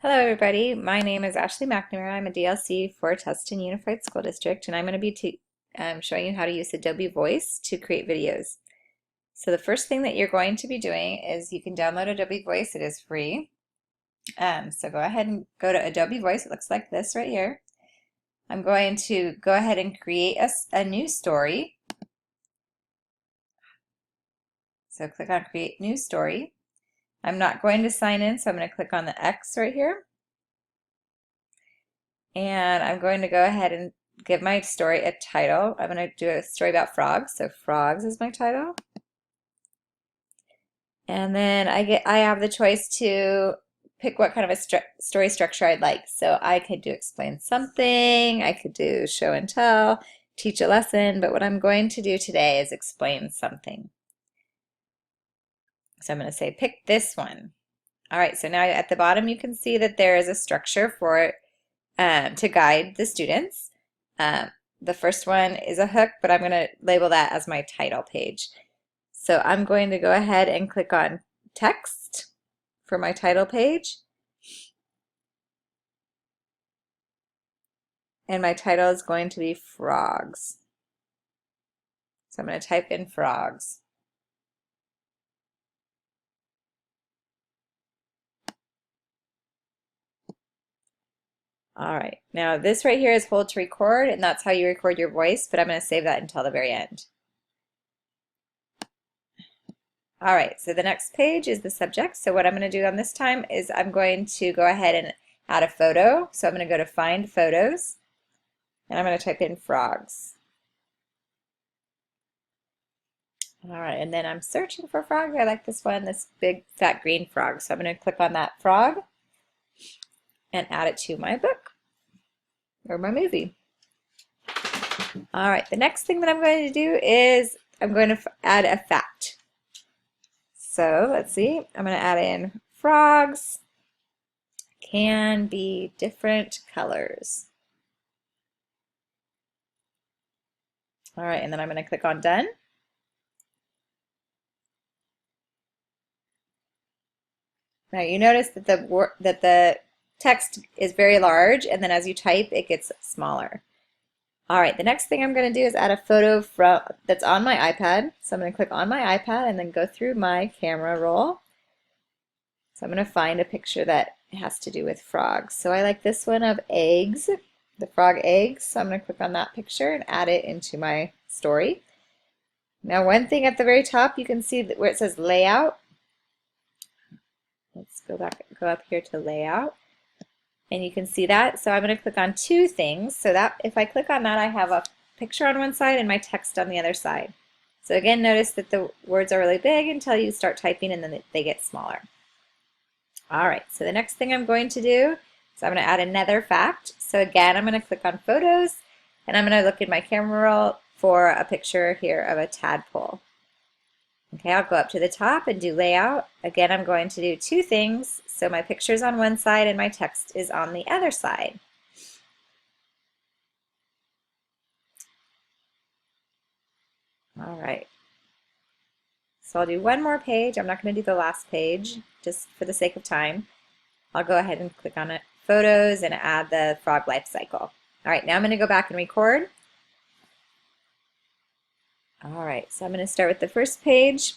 Hello everybody, my name is Ashley McNamara. I'm a DLC for Tustin Unified School District and I'm going to be showing you how to use Adobe Voice to create videos. So the first thing that you're going to be doing is you can download Adobe Voice, it is free. So go ahead and go to Adobe Voice, it looks like this right here. I'm going to go ahead and create a new story. So click on Create New Story. I'm not going to sign in, so I'm going to click on the X right here. And I'm going to go ahead and give my story a title. I'm going to do a story about frogs, so frogs is my title. And then I have the choice to pick what kind of a story structure I'd like. So I could do explain something, I could do show and tell, teach a lesson, but what I'm going to do today is explain something. So I'm going to say pick this one. All right, so now at the bottom you can see that there is a structure for to guide the students. The first one is a hook, but I'm going to label that as my title page. So I'm going to go ahead and click on text for my title page. And my title is going to be frogs. So I'm going to type in frogs. All right, now this right here is hold to record, and that's how you record your voice, but I'm going to save that until the very end. All right, so the next page is the subject. So what I'm going to do on this time is I'm going to go ahead and add a photo. So I'm going to go to Find Photos, and I'm going to type in frogs. All right, and then I'm searching for frogs. I like this one, this big fat green frog. So I'm going to click on that frog and add it to my book or my movie. All right, the next thing that I'm going to do is I'm going to add a fact. So let's see, I'm going to add in frogs can be different colors. All right, and then I'm going to click on Done. Now you notice that the text is very large, and then as you type, it gets smaller. All right, the next thing I'm going to do is add a photo that's on my iPad. So I'm going to click on my iPad and then go through my camera roll. So I'm going to find a picture that has to do with frogs. So I like this one of eggs, the frog eggs. So I'm going to click on that picture and add it into my story. Now one thing at the very top, you can see that where it says layout. Let's go up here to layout. And you can see that. So I'm going to click on two things. So that if I click on that, I have a picture on one side and my text on the other side. So again, notice that the words are really big until you start typing and then they get smaller. All right, so the next thing I'm going to do is I'm going to add another fact. So again, I'm going to click on photos and I'm going to look in my camera roll for a picture here of a tadpole. Okay, I'll go up to the top and do layout. Again, I'm going to do two things. So my picture's on one side and my text is on the other side. All right. So I'll do one more page. I'm not going to do the last page just for the sake of time. I'll go ahead and click on it, photos, and add the frog life cycle. All right, now I'm going to go back and record. All right, so I'm going to start with the first page.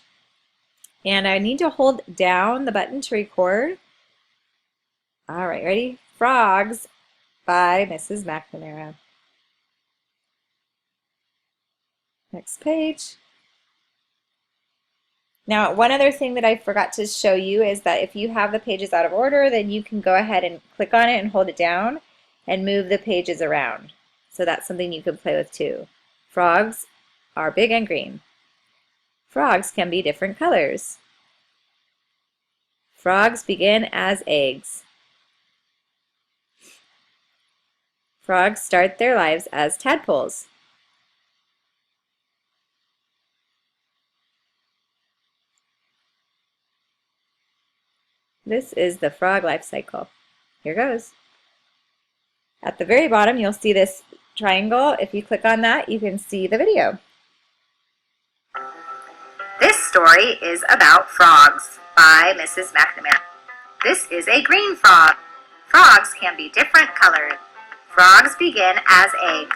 And I need to hold down the button to record. All right, ready? Frogs by Mrs. McNamara. Next page. Now, one other thing that I forgot to show you is that if you have the pages out of order, then you can go ahead and click on it and hold it down and move the pages around. So that's something you can play with too. Frogs are big and green. Frogs can be different colors. Frogs begin as eggs. Frogs start their lives as tadpoles. This is the frog life cycle. Here goes. At the very bottom, you'll see this triangle. If you click on that, you can see the video. This story is about frogs by Mrs. McNamara. This is a green frog. Frogs can be different colored. Frogs begin as egg.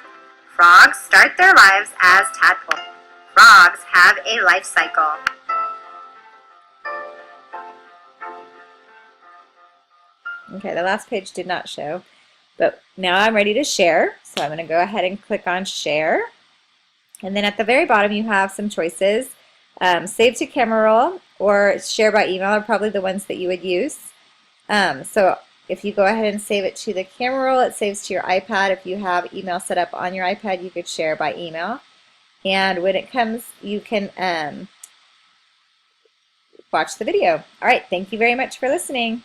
Frogs start their lives as tadpoles. Frogs have a life cycle. Okay, the last page did not show, but now I'm ready to share. So I'm going to go ahead and click on share. And then at the very bottom you have some choices. Save to camera roll or share by email are probably the ones that you would use. So if you go ahead and save it to the camera roll, it saves to your iPad. If you have email set up on your iPad, you could share by email. And when it comes, you can watch the video. All right, thank you very much for listening.